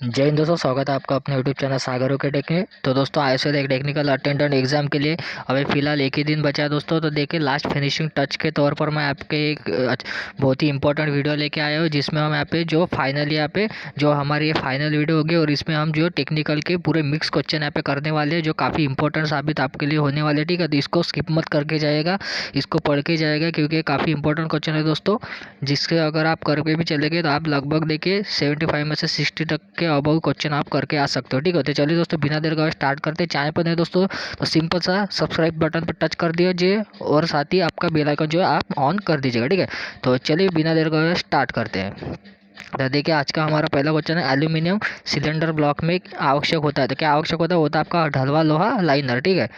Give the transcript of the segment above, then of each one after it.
जय हिंद दोस्तों, स्वागत है आपका अपने यूट्यूब चैनल सागरों के टेक में। तो दोस्तों आए एक टेक्निकल अटेंडेंट एग्जाम के लिए अभी फ़िलहाल एक ही दिन बचा है दोस्तों। तो देखिए लास्ट फिनिशिंग टच के तौर पर मैं आपके एक बहुत ही इंपॉर्टेंट वीडियो लेके आया हूँ, जिसमें हम यहाँ पे जो फाइनल यहाँ पे जो हमारी ये फाइनल वीडियो होगी और इसमें हम जो टेक्निकल के पूरे मिक्स क्वेश्चन यहाँ पे करने वाले हैं, जो काफ़ी इंपॉर्टेंट साबित आपके लिए होने वाले। ठीक है, तो इसको स्किप मत करके जाएगा, इसको पढ़ के जाएगा, क्योंकि काफ़ी इंपॉर्टेंट क्वेश्चन है दोस्तों, जिसके अगर आप करके भी चले गए तो आप लगभग देखिए 75 में से 60 तक के अबव क्वेश्चन आप करके आ सकते हो। ठीक है, तो चलिए दोस्तों बिना देर का स्टार्ट करते हैं। चैनल पर नहीं दोस्तों तो सिंपल सा सब्सक्राइब बटन पर टच कर दीजिए और साथ ही आपका बेल आइकन जो है आप ऑन कर दीजिएगा। ठीक है, तो चलिए बिना देर का स्टार्ट करते हैं। तो देखिए आज का हमारा पहला क्वेश्चन है, एल्यूमिनियम सिलेंडर ब्लॉक में आवश्यक होता है। तो क्या आवश्यक होता है? होता है आपका ढलवा लोहा लाइनर। ठीक है,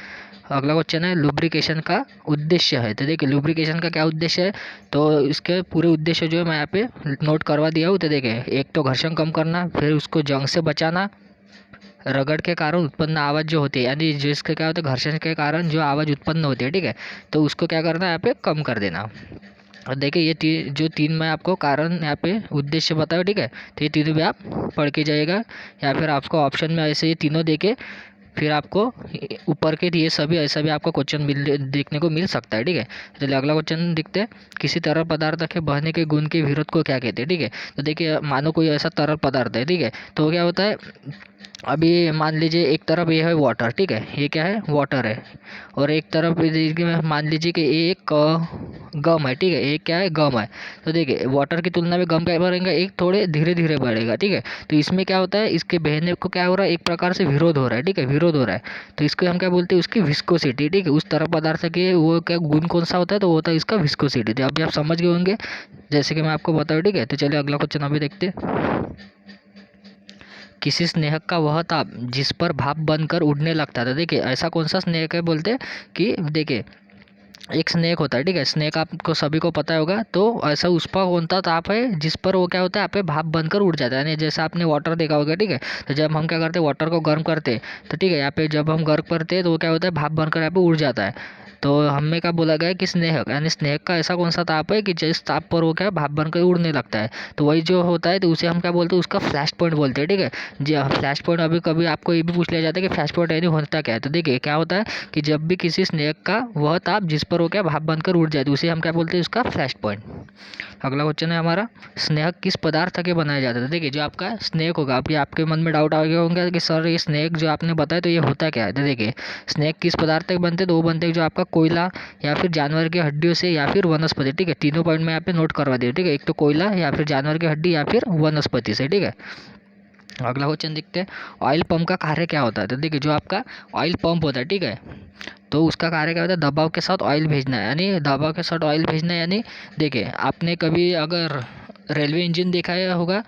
अगला क्वेश्चन है, लुब्रिकेशन का उद्देश्य है। तो देखिए लुब्रिकेशन का क्या उद्देश्य है, तो इसके पूरे उद्देश्य जो है मैं यहाँ पे नोट करवा दिया हूँ। तो देखिए एक तो घर्षण कम करना, फिर उसको जंग से बचाना, रगड़ के कारण उत्पन्न आवाज़ जो होती है, यानी जिसके क्या होता है घर्षण के कारण जो आवाज़ उत्पन्न होती है, ठीक है, तो उसको क्या करना है यहाँ पे कम कर देना। और देखिए ये जो तीन मैं आपको कारण यहाँ पे उद्देश्य बताया, ठीक है, तो ये तीनों भी आप पढ़ के जाइएगा, या फिर आपको ऑप्शन में ऐसे ये तीनों देके फिर आपको ऊपर के ये सभी ऐसा भी आपको क्वेश्चन देखने को मिल सकता है। ठीक है, चलिए अगला क्वेश्चन देखते हैं, किसी तरल पदार्थ के बहने के गुण के विरोध को क्या कहते हैं। ठीक है, तो देखिए मानो कोई ऐसा तरल पदार्थ है, ठीक है, तो क्या होता है, अभी मान लीजिए एक तरफ ये है वाटर, ठीक है, ये क्या है वाटर है, और एक तरफ मान लीजिए कि ये एक गम है, ठीक है, ये क्या है गम है। तो देखिए वाटर की तुलना में गम क्या बढ़ेगा, एक थोड़े धीरे धीरे बढ़ेगा। ठीक है, तो इसमें क्या होता है, इसके बहने को क्या हो रहा है, एक प्रकार से विरोध हो रहा है। ठीक है, विरोध हो रहा है, तो इसको हम क्या बोलते हैं, उसकी विस्कोसिटी। ठीक है, उस तरफ पदार्थ के वो क्या गुण कौन सा होता है, तो वो होता है इसका विस्कोसिटी। तो अभी आप समझ गए होंगे जैसे कि मैं आपको बताऊँ। ठीक है, तो चलिए अगला क्वेश्चन अभी देखते हैं, किसी स्नेहक का वह ताप जिस पर भाप बनकर उड़ने लगता था। देखिए ऐसा कौन सा स्नेहक है, बोलते हैं कि देखिए एक स्नेक होता है, ठीक है, स्नेक आपको सभी को पता होगा, तो ऐसा उस पर कौन सा ताप है जिस पर वो क्या होता है, आप पे भाप बनकर उड़ जाता है। यानी जैसे आपने वाटर देखा होगा, ठीक है, तो जब हम क्या करते हैं वाटर को गर्म करते हैं, तो ठीक है यहाँ पे जब हम गर्म करते हैं तो वो क्या होता है भाप बनकर यहाँ पे उड़ जाता है। तो हमें क्या बोला गया है कि स्नेहक, यानी स्नेहक का ऐसा कौन सा ताप है कि जिस ताप पर वो क्या भाप बनकर उड़ने लगता है, तो वही जो होता है तो उसे हम क्या बोलते हैं, उसका फ्लैश पॉइंट बोलते हैं। ठीक है, जी हाँ, फ्लैश पॉइंट। अभी कभी आपको ये भी पूछ लिया जाता है कि फ्लैश पॉइंट यानी होता क्या है, तो देखिए क्या होता है कि जब भी किसी स्नेक का वह ताप जिस पर वो क्या भाप बनकर उड़ जाए, तो उसे हम क्या बोलते हैं, उसका फ्लैश पॉइंट। अगला क्वेश्चन है हमारा, स्नेहक किस पदार्थ के बनाया जाता है। देखिए जो आपका स्नेक होगा, अभी आपके मन में डाउट आ गया होंगे कि सर ये स्नेक जो आपने बताया तो ये होता क्या है। तो देखिए स्नेक किस पदार्थ के बनते हैं, तो वो बनते हैं जो आपका कोयला या फिर जानवर की हड्डियों से या फिर वनस्पति। ठीक है, तीनों पॉइंट में यहाँ पे नोट करवा दिए। ठीक है, एक तो कोयला या फिर जानवर की हड्डी या फिर वनस्पति से। ठीक है, अगला क्वेश्चन देखते हैं, ऑयल पंप का कार्य क्या होता है। तो देखिए जो आपका ऑयल पंप होता है, ठीक है, तो उसका कार्य क्या होता है, दबाव के साथ ऑयल भेजना है, यानी दबाव के साथ ऑयल भेजना है। यानी देखिए आपने कभी अगर रेलवे इंजन देखा है होगा,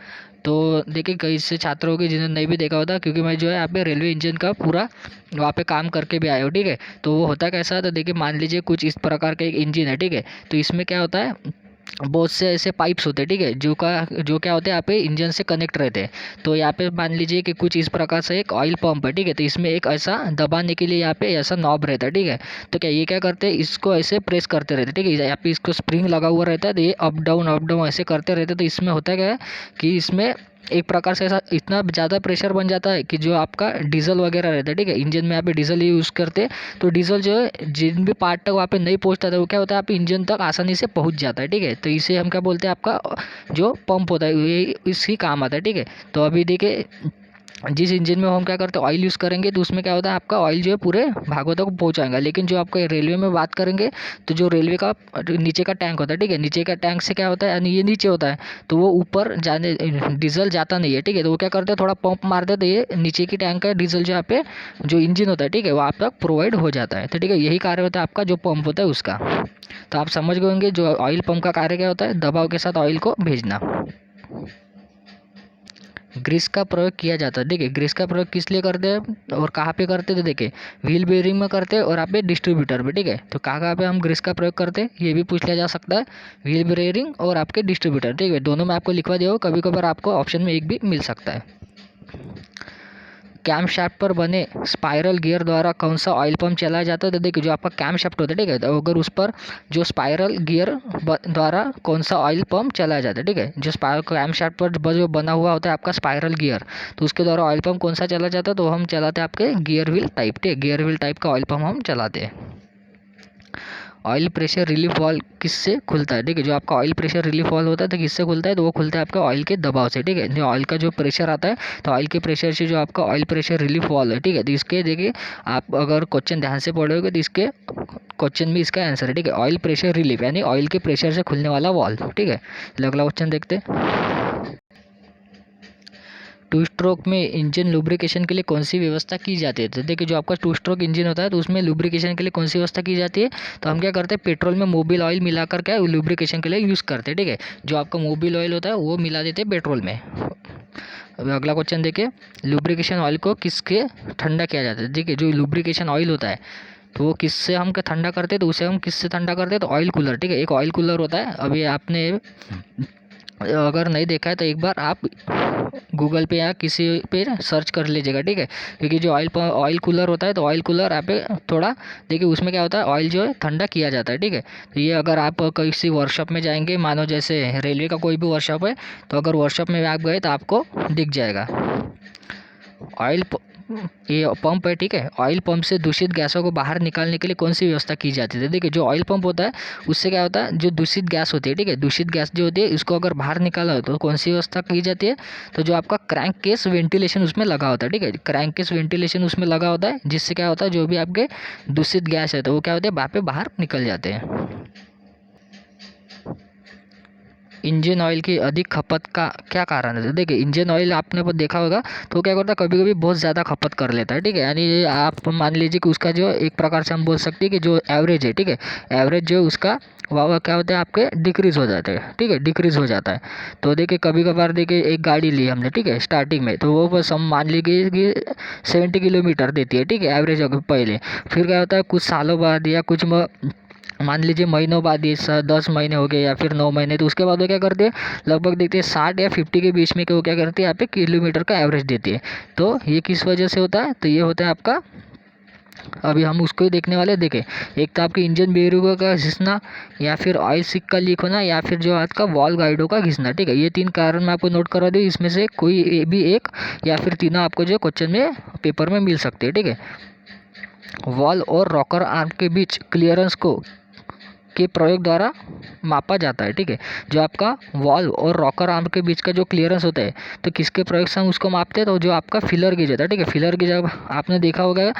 तो देखिए कई से छात्र होंगे जिन्होंने नहीं भी देखा होता, क्योंकि मैं जो है यहाँ पे रेलवे इंजन का पूरा वहाँ पे काम करके भी आया हूँ। ठीक है, तो वो होता कैसा है, तो देखिए मान लीजिए कुछ इस प्रकार का एक इंजन है, ठीक है, तो इसमें क्या होता है, बहुत से ऐसे पाइप्स होते हैं, ठीक है, जो क्या होते हैं यहाँ पे इंजन से कनेक्ट रहते हैं। तो यहाँ पे मान लीजिए कि कुछ इस प्रकार से एक ऑयल पंप है, ठीक है, तो इसमें एक ऐसा दबाने के लिए यहाँ पे ऐसा नॉब रहता है। ठीक है, तो क्या ये क्या करते हैं, इसको ऐसे प्रेस करते रहते हैं। ठीक है, यहाँ पे इसको स्प्रिंग लगा हुआ रहता है, तो ये अप डाउन ऐसे करते रहते हैं। तो इसमें होता क्या है कि इसमें एक प्रकार से ऐसा इतना ज़्यादा प्रेशर बन जाता है कि जो आपका डीजल वगैरह रहता है, ठीक है, इंजन में यहाँ पे डीजल यूज़ करते हैं, तो डीजल जो है जिन भी पार्ट तक वहाँ पे नहीं पहुँचता था, वो क्या होता है आप इंजन तक आसानी से पहुँच जाता है। ठीक है, तो इसे हम क्या बोलते हैं, आपका जो पंप होता है ये इसी काम आता है। ठीक है, तो अभी देखिए जिस इंजन में हम क्या करते हैं ऑयल यूज़ करेंगे, तो उसमें क्या होता है आपका ऑयल जो है पूरे भागों तक पहुँचाएगा। लेकिन जो आपका रेलवे में बात करेंगे, तो जो रेलवे का नीचे का टैंक होता है, ठीक है, नीचे का टैंक से क्या होता है, यानी ये नीचे होता है, तो वो ऊपर जाने डीजल जाता नहीं है। ठीक है, तो वो क्या करते हैं थोड़ा पंप मारते हैं, तो ये नीचे की टैंक का डीजल जो यहाँ पे जो इंजन होता है, ठीक है, वो आप तक प्रोवाइड हो जाता है। तो ठीक है, यही कार्य होता है आपका जो पंप होता है उसका। तो आप समझ गए होंगे जो ऑयल पंप का कार्य क्या होता है, दबाव के साथ ऑयल को भेजना। ग्रीस का प्रयोग किया जाता है। देखिए ग्रीस का प्रयोग किस लिए करते हैं और कहाँ पे करते हैं, तो देखिए व्हील बेयरिंग में करते हैं और आप पे डिस्ट्रीब्यूटर पे। ठीक है, तो कहाँ पे हम ग्रीस का प्रयोग करते हैं ये भी पूछ लिया जा सकता है, व्हील बेयरिंग और आपके डिस्ट्रीब्यूटर। ठीक है, दोनों में आपको लिखवा दिया हो, कभी कभार आपको ऑप्शन में एक भी मिल सकता है। कैम शाफ्ट पर बने स्पाइरल गियर द्वारा कौन सा ऑयल पंप चलाया जाता है? तो देखिए जो आपका कैम शाफ्ट होता है, ठीक है, तो अगर उस पर जो स्पाइरल गियर द्वारा कौन सा ऑयल पंप चलाया जाता है, ठीक है, जो कैम शाफ्ट पर जो बना हुआ होता है आपका स्पाइरल गियर, तो उसके द्वारा ऑयल पंप कौन सा चला जाता है? तो हम चलाते हैं आपके गियर व्हील टाइप, ठीक है, गियर व्हील टाइप का ऑयल पंप हम चलाते हैं। ऑयल प्रेशर रिलीफ वाल्व किससे खुलता है? ठीक है, जो आपका ऑयल प्रेशर रिलीफ वाल्व होता है तो किससे खुलता है? तो वो खुलता है आपका ऑयल के दबाव से, ठीक है, जो ऑयल का जो प्रेशर आता है तो ऑयल के प्रेशर से जो आपका ऑयल प्रेशर रिलीफ वाल्व है, ठीक है, तो इसके देखिए आप अगर क्वेश्चन ध्यान से पढ़ोगे तो इसके क्वेश्चन में इसका आंसर है, ठीक है, ऑयल प्रेशर रिलीफ यानी ऑयल के प्रेशर से खुलने वाला वाल्व, ठीक है। अगला क्वेश्चन देखते हैं। टू स्ट्रोक में इंजन लुब्रिकेशन के लिए कौन सी व्यवस्था की जाती है? तो देखिए जो आपका टू स्ट्रोक इंजन होता है तो उसमें लुब्रिकेशन के लिए कौन सी व्यवस्था की जाती है? तो हम क्या करते हैं, पेट्रोल में मोबिल ऑयल मिलाकर क्या लुब्रिकेशन के लिए यूज़ करते हैं, ठीक है, जो आपका मोबिल ऑयल होता है वो मिला देते हैं पेट्रोल में। अब अगला क्वेश्चन देखिए, लुब्रिकेशन ऑयल को किसके ठंडा किया जाता है? देखिए जो लुब्रिकेशन ऑयल होता है तो वो किससे हम ठंडा करते हैं? तो उसे हम किससे ठंडा करते हैं? तो ऑयल कूलर, ठीक है, एक ऑयल कूलर होता है। अभी आपने अगर नहीं देखा है तो एक बार आप गूगल पे या किसी पे सर्च कर लीजिएगा, ठीक है, क्योंकि जो ऑयल कूलर होता है तो ऑयल कूलर आप थोड़ा देखिए उसमें क्या होता है, ऑयल जो है ठंडा किया जाता है, ठीक है। तो ये अगर आप किसी वर्कशॉप में जाएंगे, मानो जैसे रेलवे का कोई भी वर्कशॉप है, तो अगर वर्कशॉप में आप गए तो आपको दिख जाएगा ऑयल ये पंप है, ठीक है, ऑयल पंप से दूषित गैसों को बाहर निकालने के लिए कौन सी व्यवस्था की जाती है? देखिए जो ऑयल पंप होता है उससे क्या होता है, जो दूषित गैस होती है, ठीक है, दूषित गैस जो होती है उसको अगर बाहर निकाला हो तो कौन सी व्यवस्था की जाती है? तो जो आपका क्रैंक केस वेंटिलेशन उसमें लगा होता है, ठीक है, क्रैंक केस वेंटिलेशन उसमें लगा होता है, जिससे क्या होता है जो भी आपके दूषित गैस है तो वो क्या होते हैं वहाँ पे बाहर निकल जाते हैं। इंजन ऑयल की अधिक खपत का क्या कारण है? तो देखिए इंजन ऑयल आपने देखा होगा तो क्या करता है, कभी कभी बहुत ज़्यादा खपत कर लेता है, ठीक है, यानी आप मान लीजिए कि उसका जो एक प्रकार से हम बोल सकते हैं कि जो एवरेज है, ठीक है, एवरेज जो उसका वह क्या होता है आपके डिक्रीज़ हो जाते हैं, ठीक है, डिक्रीज़ हो जाता है। तो देखिए कभी कभार देखिए एक गाड़ी ली हमने, ठीक है, स्टार्टिंग में तो वो बस हम मान लीजिए कि 70 किलोमीटर देती है, ठीक है, एवरेज पहले। फिर क्या होता है कुछ सालों बाद या कुछ मान लीजिए महीनों बाद, ये 10 महीने हो गए या फिर 9 महीने, तो उसके बाद वो क्या करते हैं लगभग देखते हैं 60 या 50 के बीच में, कि वो क्या करती है यहाँ पे किलोमीटर का एवरेज देती है। तो ये किस वजह से होता है? तो ये होता है आपका, अभी हम उसको ही देखने वाले देखें, एक तो आपके इंजन बेयरिंगों का घिसना, या फिर ऑयल सिक का लीक होना, या फिर जो आपका वॉल्व गाइडों का घिसना, ठीक है, ये 3 कारण मैं आपको नोट करवा दूँ, इसमें से कोई भी एक या फिर तीनों आपको जो क्वेश्चन में पेपर में मिल सकते हैं, ठीक है। वॉल्व और रॉकर आर्म के बीच क्लियरेंस को के प्रयोग द्वारा मापा जाता है, ठीक है, जो आपका वॉल्व और रॉकर आर्म के बीच का जो क्लियरेंस होता है तो किसके प्रयोग से हम उसको मापते हैं? तो जो आपका फिलर गेज होता है, ठीक है, फिलर गेज आपने देखा होगा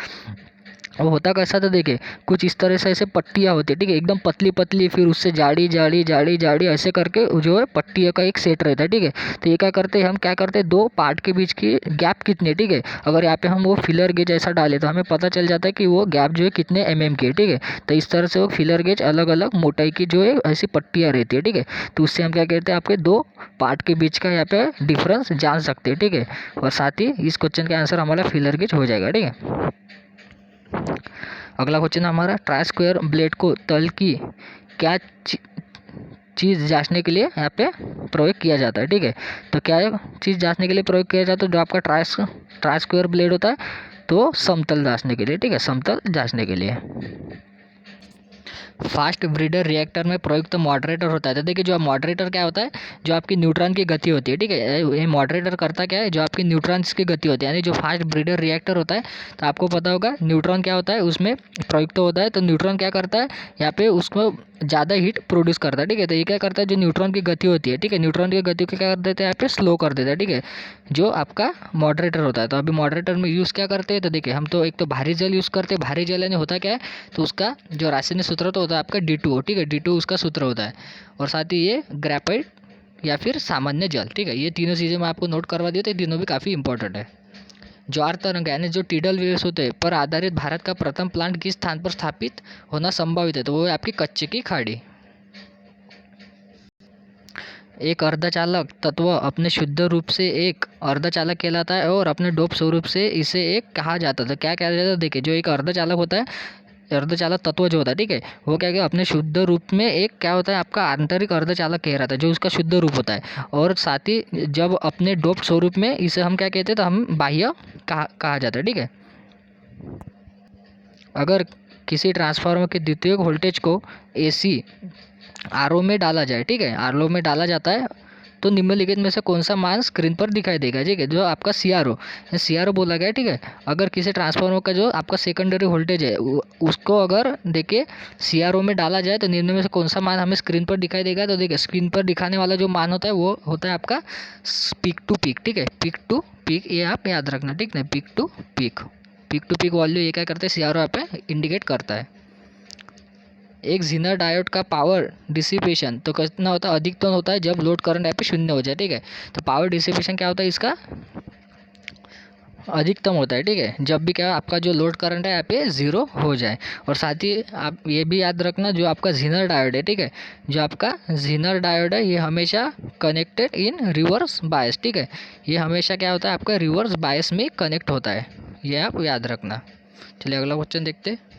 वो होता कैसा था, देखिए कुछ इस तरह से ऐसे पट्टियाँ होती है, ठीक है, एकदम पतली पतली, फिर उससे जाड़ी जाड़ी जाड़ी जाड़ी ऐसे करके जो है पट्टियों का एक सेट रहता है, ठीक है। तो ये क्या करते हैं, हम क्या करते हैं, 2 पार्ट के बीच की गैप कितनी है, ठीक है, अगर यहाँ पे हम वो फिलर गेज ऐसा डालें तो हमें पता चल जाता है कि वो गैप जो है कितने mm की है, ठीक है। तो इस तरह से वो फिलर गेज अलग अलग मोटाई की जो है ऐसी पट्टियाँ रहती है, ठीक है, तो उससे हम क्या कहते हैं आपके 2 पार्ट के बीच का यहाँ पे डिफरेंस जान सकते हैं, ठीक है, और साथ ही इस क्वेश्चन का आंसर हमारा फिलर गेज हो जाएगा, ठीक है। अगला क्वेश्चन हमारा, ट्राई स्क्वायर ब्लेड को तल की क्या चीज़ जांचने के लिए यहाँ पे प्रयोग किया जाता है, ठीक है, तो क्या चीज़ जांचने के लिए प्रयोग किया जाता है? जो आपका ट्राई स्क्वायर ब्लेड होता है तो समतल जांचने के लिए, ठीक है, समतल जांचने के लिए। फास्ट ब्रीडर रिएक्टर में प्रयुक्त मॉडरेटर होता है। तो देखिए जो मॉडरेटर क्या होता है, जो आपकी न्यूट्रॉन की गति होती है, ठीक है, ये मॉडरेटर करता क्या है, जो आपकी न्यूट्रॉन्स की गति होती है, यानी जो फास्ट ब्रीडर रिएक्टर होता है तो आपको पता होगा न्यूट्रॉन क्या होता है उसमें प्रयुक्त होता है। तो न्यूट्रॉन क्या करता है यहाँ पे उसको ज़्यादा हीट प्रोड्यूस करता है, ठीक है, तो ये क्या करता है जो न्यूट्रॉन की गति होती है, ठीक है, न्यूट्रॉन की गति को क्या कर देते हैं यहाँ पे स्लो कर देता है, ठीक है, जो आपका मॉडरेटर होता है। तो अभी मॉडरेटर में यूज़ क्या करते हैं, तो देखिए हम तो एक तो भारी जल यूज़ करते हैं, भारी जल यानी होता क्या है, तो उसका जो रासायनिक सूत्र तो होता है आपका D2O, ठीक है, D2O उसका सूत्र होता है, और साथ ही ये ग्रेफाइट या फिर सामान्य जल, ठीक है, ये तीनों चीज़ें मैं आपको नोट करवा दी, तो ये तीनों भी काफ़ी इंपॉर्टेंट है। ज्वार तरंग यानी जो टिडल वेव्स होते हैं पर आधारित भारत का प्रथम प्लांट किस स्थान पर स्थापित होना संभावित है? तो वो है आपकी कच्चे की खाड़ी। एक अर्धचालक तत्व अपने शुद्ध रूप से एक अर्धचालक कहलाता है और अपने डोप स्वरूप से इसे एक कहा जाता था, क्या कहा जाता है? देखिए जो एक अर्धचालक होता है अर्धचालक तत्व जो होता है, ठीक है, वो क्या अपने शुद्ध रूप में एक क्या होता है आपका आंतरिक अर्धचालक कह रहा था, जो उसका शुद्ध रूप होता है। और साथ ही जब अपने डोप्ड स्वरूप में इसे हम क्या कहते हैं, तो हम बाह्य कहा जाता है, ठीक है। अगर किसी ट्रांसफार्मर के द्वितीयक वोल्टेज को AC RO में डाला जाए, ठीक है, RO में डाला जाता है, तो निम्नलिखित में से कौन सा मान स्क्रीन पर दिखाई देगा, ठीक है, जो आपका CRO बोला गया है, ठीक है। अगर किसी ट्रांसफार्मर का जो आपका सेकेंडरी वोल्टेज है उसको अगर देखिए CRO में डाला जाए तो निम्न में से कौन सा मान हमें स्क्रीन पर दिखाई देगा, तो देखिए स्क्रीन पर दिखाने वाला जो मान होता है वो होता है आपका पीक टू पीक, ठीक है, पीक टू पीक, ये आप याद रखना, ठीक है, पीक टू पीक वैल्यू ये क्या करते हैं, CRO यहाँ पे इंडिकेट करता है। एक जीनर डायोड का पावर डिसिपेशन तो कितना होता है, अधिकतम होता है जब लोड करंट यहाँ पे 0 हो जाए, ठीक है। तो पावर डिसिपेशन क्या होता है, इसका अधिकतम होता है, ठीक है, जब भी क्या आपका जो लोड करंट है यहाँ पे 0 हो जाए। और साथ ही आप ये भी याद रखना, जो आपका जीनर डायोड है, ठीक है, जो आपका जीनर डायोड है ये हमेशा कनेक्टेड इन रिवर्स बायस, ठीक है, ये हमेशा क्या होता है आपका रिवर्स बायस में कनेक्ट होता है, ये आप याद रखना। चलिए अगला क्वेश्चन देखते हैं।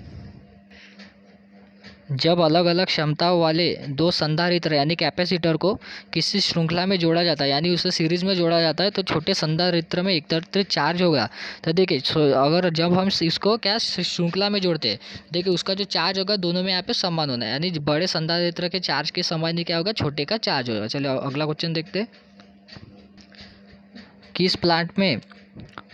जब अलग अलग क्षमताओं वाले दो संधारित्र यानी कैपेसिटर को किसी श्रृंखला में जोड़ा जाता है, यानी उसे सीरीज में जोड़ा जाता है, तो छोटे संधारित्र में एकत्रित चार्ज होगा। तो देखिए अगर जब हम इसको क्या श्रृंखला में जोड़ते हैं, देखिए उसका जो चार्ज होगा दोनों में यहाँ पे समान होना है, यानी बड़े संधारित्र के चार्ज के समान ही क्या होगा, छोटे का चार्ज होगा। चलिए अगला क्वेश्चन देखते हैं। किस प्लांट में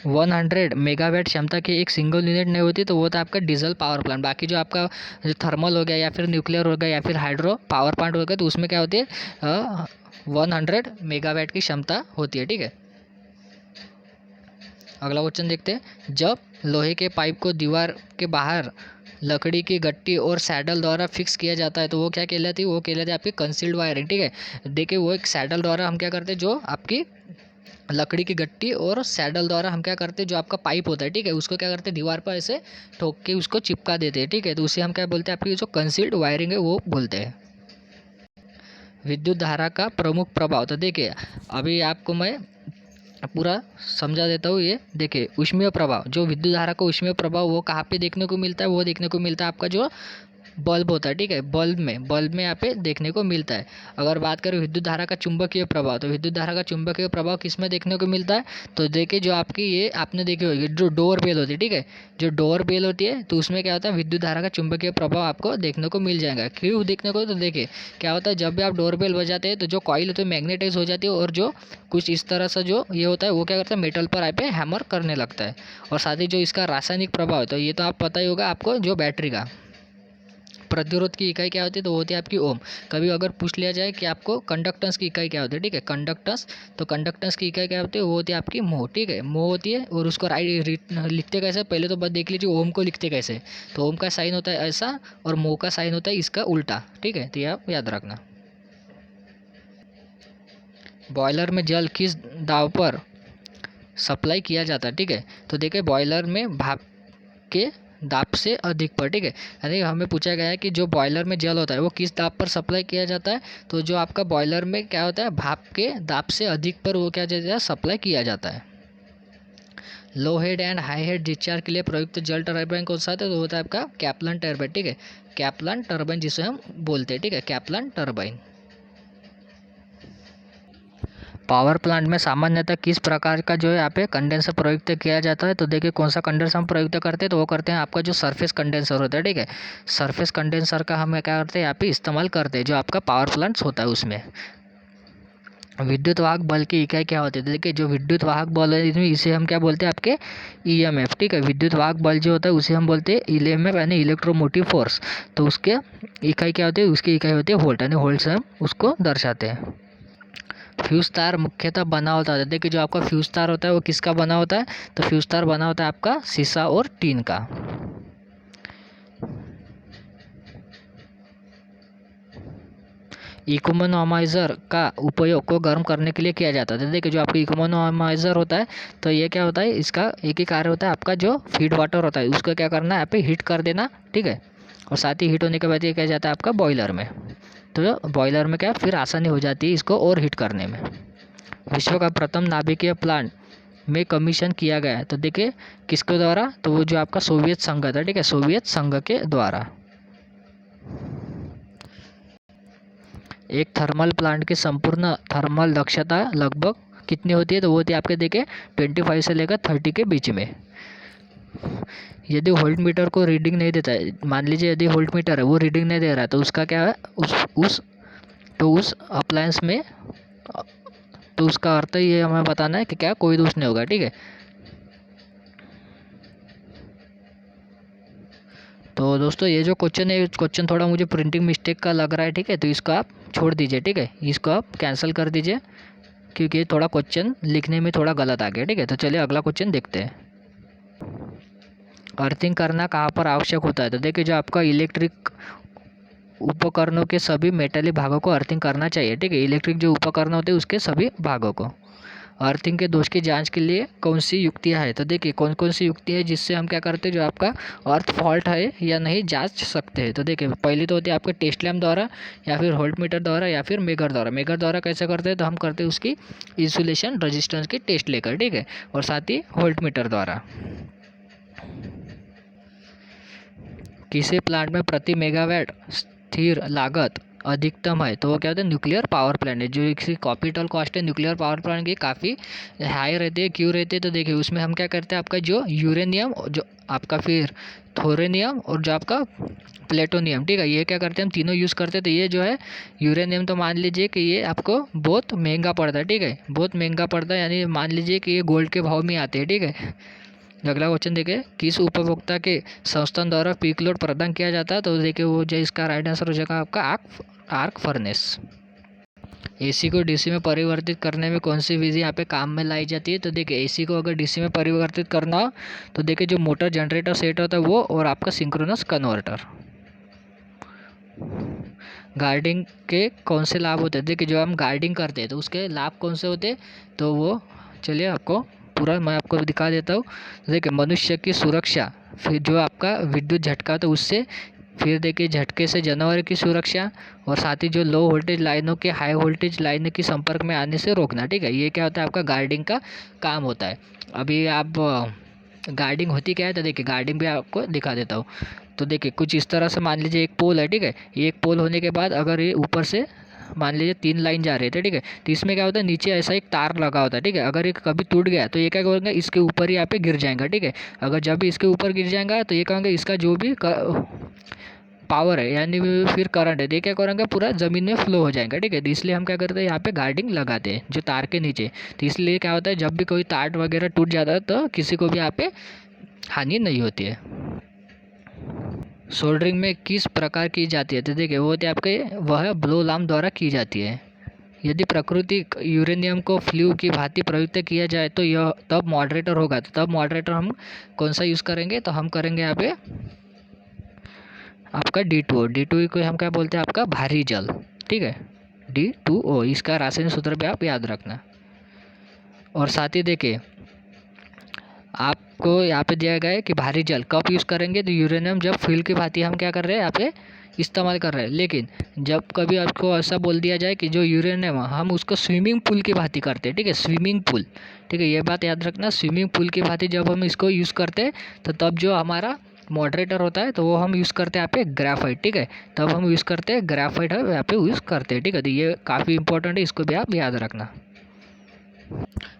100 मेगावाट क्षमता की एक सिंगल यूनिट नहीं होती, तो वो था आपका डीजल पावर प्लांट। बाकी जो आपका जो थर्मल हो गया या फिर न्यूक्लियर हो गया या फिर हाइड्रो पावर प्लांट हो गया, तो उसमें क्या होती है 100 मेगावाट की क्षमता होती है, ठीक है। अगला क्वेश्चन देखते हैं। जब लोहे के पाइप को दीवार के बाहर लकड़ी की गट्टी और सैडल द्वारा फिक्स किया जाता है, तो वो क्या कहलाती है, वो कहलाती है आपकी कंसील्ड वायरिंग, ठीक है। देखिए वो एक सैडल द्वारा हम क्या करते हैं, जो आपकी लकड़ी की गट्टी और सैडल द्वारा हम क्या करते हैं, जो आपका पाइप होता है, ठीक है, उसको क्या करते हैं दीवार पर ऐसे ठोक के उसको चिपका देते हैं, ठीक है, तो उसे हम क्या बोलते हैं, आपकी जो कंसील्ड वायरिंग है वो बोलते हैं। विद्युत धारा का प्रमुख प्रभाव, तो देखिए अभी आपको मैं पूरा समझा देता हूँ। ये देखिए ऊष्मीय प्रभाव, जो विद्युत धारा का ऊष्मीय प्रभाव वो कहाँ पे देखने को मिलता है, वो देखने को मिलता है आपका जो बल्ब होता है, ठीक है, बल्ब में यहाँ पे देखने को मिलता है। अगर बात करें विद्युत धारा का चुंबकीय प्रभाव, तो विद्युत धारा का चुंबकीय प्रभाव किस में देखने को मिलता है, तो देखिए जो आपकी ये आपने देखी होगी जो डोर बेल होती है, ठीक है, जो डोर बेल होती है, तो उसमें क्या होता है विद्युत धारा का चुंबकीय प्रभाव आपको देखने को मिल जाएगा। क्यों देखने को, तो देखिए क्या होता है जब भी आप डोर बेल बजाते हैं तो जो कॉइल होती है मैग्नेटाइज हो जाती है, और जो कुछ इस तरह से जो ये होता है वो क्या करता है मेटल पर यहाँ पे हैमर करने लगता है। और साथ ही जो इसका रासायनिक प्रभाव है, तो ये तो आप पता ही होगा आपको, जो बैटरी का प्रतिरोध की इकाई क्या होती है, तो वो होती है आपकी ओम। कभी अगर पूछ लिया जाए कि आपको कंडक्टेंस की इकाई क्या होती है, ठीक है, कंडक्टेंस, तो कंडक्टेंस की इकाई क्या होती है, वो होती है आपकी मोह, ठीक है, मोह होती है। और उसको लिखते कैसे, पहले तो बस देख लीजिए ओम को लिखते कैसे, तो ओम का साइन होता है ऐसा और मोह का साइन होता है इसका उल्टा, ठीक है, तो ये आप याद रखना। बॉयलर में जल किस दाब पर सप्लाई किया जाता है, ठीक है, तो देखिए बॉयलर में भाप के दाब से अधिक पर, ठीक है, यानी हमें पूछा गया है कि जो बॉयलर में जल होता है वो किस दाब पर सप्लाई किया जाता है, तो जो आपका बॉयलर में क्या होता है भाप के दाब से अधिक पर वो क्या जाता है सप्लाई किया जाता है। Low head and high head discharge के लिए प्रयुक्त जल टर्बाइन कौन सा है, तो वो होता है आपका कैप्लन टर्बाइन, ठीक है, कैप्लन टर्बाइन जिसे हम बोलते हैं, ठीक है, कैप्लन टर्बाइन। पावर प्लांट में सामान्यतः किस प्रकार का जो है यहाँ पे कंडेंसर प्रयुक्त किया जाता है, तो देखिए कौन सा कंडेंसर हम प्रयुक्त करते हैं, तो वो करते हैं आपका जो सरफेस कंडेंसर होता है, ठीक है, सरफेस कंडेंसर का हम क्या करते हैं यहाँ पे इस्तेमाल करते हैं, जो आपका पावर प्लांट्स होता है उसमें। विद्युत वाहक बल की इकाई क्या होती है, देखिए जो विद्युत वाहक बल है इसमें इसे हम क्या बोलते हैं आपके EMF, ठीक है, विद्युत वाहक बल जो होता है उसे हम बोलते हैं EMF यानी इलेक्ट्रोमोटिव फोर्स। तो उसके इकाई क्या होती है, उसकी इकाई होती है वोल्ट, यानी वोल्ट से हम उसको दर्शाते हैं। फ्यूज तार मुख्यतः बना होता है, देखिए जो आपका फ्यूज तार होता है वो किसका बना होता है, तो फ्यूज तार बना होता है आपका शीशा और टीन का। इकोनोमाइजर का उपयोग को गर्म करने के लिए किया जाता है, देखिए जो आपका इकोनोमाइजर होता है तो ये क्या होता है, इसका एक ही कार्य होता है, आपका जो फीड वाटर होता है उसको क्या करना है यहाँ पे हीट कर देना, ठीक है, और साथ ही हीट होने के बाद ये क्या जाता है आपका बॉयलर में, तो बॉयलर में क्या फिर आसानी हो जाती है इसको और हीट करने में। विश्व का प्रथम नाभिकीय प्लांट में कमीशन किया गया है। तो देखिए किसके द्वारा, तो वो जो आपका सोवियत संघ था, ठीक है, सोवियत संघ के द्वारा। एक थर्मल प्लांट की संपूर्ण थर्मल दक्षता लगभग कितनी होती है, तो वो होती है आपके देखिए 25 से लेकर 30 के बीच में। यदि वोल्ट मीटर को रीडिंग नहीं देता है, मान लीजिए यदि वोल्ट मीटर है वो रीडिंग नहीं दे रहा है, तो उसका क्या है, उस अप्लायंस में, तो उसका अर्थ ये हमें बताना है कि क्या कोई दोष नहीं होगा, ठीक है। तो दोस्तों ये जो क्वेश्चन है, क्वेश्चन थोड़ा मुझे प्रिंटिंग मिस्टेक का लग रहा है, ठीक है, तो इसको आप छोड़ दीजिए, ठीक है, इसको आप कैंसिल कर दीजिए, क्योंकि थोड़ा क्वेश्चन लिखने में थोड़ा गलत आ गया, ठीक है। तो चलिए अगला क्वेश्चन देखते हैं। अर्थिंग करना कहाँ पर आवश्यक होता है, तो देखिए जो आपका इलेक्ट्रिक उपकरणों के सभी मेटली भागों को अर्थिंग करना चाहिए, ठीक है। इलेक्ट्रिक जो उपकरण होते हैं उसके सभी भागों को। अर्थिंग के दोष की जांच के लिए कौन सी युक्तियाँ है, तो देखिए कौन कौन सी युक्ति है जिससे हम क्या करते हैं, जो आपका अर्थ फॉल्ट है या नहीं जांच सकते हैं। तो देखिए पहली तो होती है आपके टेस्ट लैम्प द्वारा, या फिर वोल्ट मीटर द्वारा, या फिर मेगर द्वारा। मेगर द्वारा कैसे करते हैं, तो हम करते हैं उसकी इंसुलेशन रेजिस्टेंस की टेस्ट लेकर, ठीक है, और साथ ही वोल्ट मीटर द्वारा। किसी प्लांट में प्रति मेगावाट स्थिर लागत अधिकतम है, तो वो क्या होता है, न्यूक्लियर पावर प्लांट है। जो इसकी कैपिटल कॉस्ट है न्यूक्लियर पावर प्लांट की काफ़ी हाई रहती है, क्यों रहती है, तो देखिए उसमें हम क्या करते हैं, आपका जो यूरेनियम, जो आपका फिर थोरेनियम और जो आपका प्लेटोनियम, ठीक है, ये क्या करते हैं हम तीनों यूज़ करते हैं। तो ये जो है यूरेनियम, तो मान लीजिए कि ये आपको बहुत महंगा पड़ता है, ठीक है, बहुत महंगा पड़ता है, यानी मान लीजिए कि ये गोल्ड के भाव में आते हैं, ठीक है। अगला क्वेश्चन देखिए, किस उपभोक्ता के संस्थान द्वारा पीक लोड प्रदान किया जाता है, तो देखिए वो जो इसका राइट आंसर हो जाएगा आपका आर्क फर्नेस। एसी को डीसी में परिवर्तित करने में कौन सी विधि यहाँ पे काम में लाई जाती है, तो देखिए एसी को अगर डीसी में परिवर्तित करना हो, तो देखिए जो मोटर जनरेटर सेट होता है वो, और आपका सिंक्रोनस कन्वर्टर। गार्डिंग के कौन से लाभ होते हैं, देखिए जो हम गार्डिंग करते हैं तो उसके लाभ कौन से होते हैं, तो वो चलिए आपको पूरा मैं आपको दिखा देता हूँ। देखिए मनुष्य की सुरक्षा, फिर जो आपका विद्युत झटका तो उससे, फिर देखिए झटके से जानवर की सुरक्षा, और साथ ही जो लो वोल्टेज लाइनों के हाई वोल्टेज लाइनों के संपर्क में आने से रोकना, ठीक है। ये क्या होता है, आपका गार्डिंग का काम होता है। अभी आप गार्डिंग होती क्या है, तो देखिए गार्डिंग भी आपको दिखा देता हूँ। तो देखिए कुछ इस तरह से मान लीजिए एक पोल है, ठीक है, एक पोल होने के बाद अगर ये ऊपर से मान लीजिए 3 लाइन जा रहे थे, ठीक है, तो इसमें क्या होता है, नीचे ऐसा एक तार लगा होता है, ठीक है। अगर ये कभी टूट गया तो ये क्या करेंगे, इसके ऊपर ही यहाँ पे गिर जाएगा, ठीक है। अगर जब भी इसके ऊपर गिर जाएगा तो ये कहेंगे इसका जो भी पावर है, यानी फिर करंट है, ये क्या करेंगे पूरा ज़मीन में फ्लो हो जाएगा, ठीक है। तो इसलिए हम क्या करते हैं, यहाँ पे गार्डिंग लगाते हैं जो तार के नीचे। तो इसलिए क्या होता है, जब भी कोई तार वगैरह टूट जाता है तो किसी को भी यहाँ पे हानि नहीं होती है। सोल्डरिंग में किस प्रकार की जाती है, तो देखिए वो होती है आपके, वह ब्लो लाम द्वारा की जाती है। यदि प्राकृतिक यूरेनियम को फ्लू की भांति प्रयुक्त किया जाए तो यह तब मॉडरेटर होगा। तो तब मॉडरेटर हम कौन सा यूज़ करेंगे, तो हम करेंगे यहाँ पे आपका D2O। D2O को हम क्या बोलते हैं, आपका भारी जल, ठीक है, D2O। इसका रासायनिक सूत्र भी आप याद रखना। और साथ ही देखिए आपको यहाँ पे दिया गया है कि भारी जल कब यूज़ करेंगे, तो यूरेनियम जब फ्यूल की भांति हम क्या कर रहे हैं, यहाँ पे इस्तेमाल कर रहे हैं। लेकिन जब कभी आपको ऐसा बोल दिया जाए कि जो यूरेनियम हम उसको स्विमिंग पूल की भांति करते हैं, ठीक है, स्विमिंग पूल, ठीक है, ये बात याद रखना। स्विमिंग पूल की भांति जब हम इसको यूज़ करते हैं तो तब जो हमारा मॉडरेटर होता है तो वो हम यूज़ करते हैं यहाँ पे ग्राफाइट, ठीक है, तब हम यूज़ करते हैं ग्राफाइट है यहाँ पे यूज़ करते हैं, ठीक है। तो ये काफ़ी इंपॉर्टेंट है, इसको भी आप याद रखना।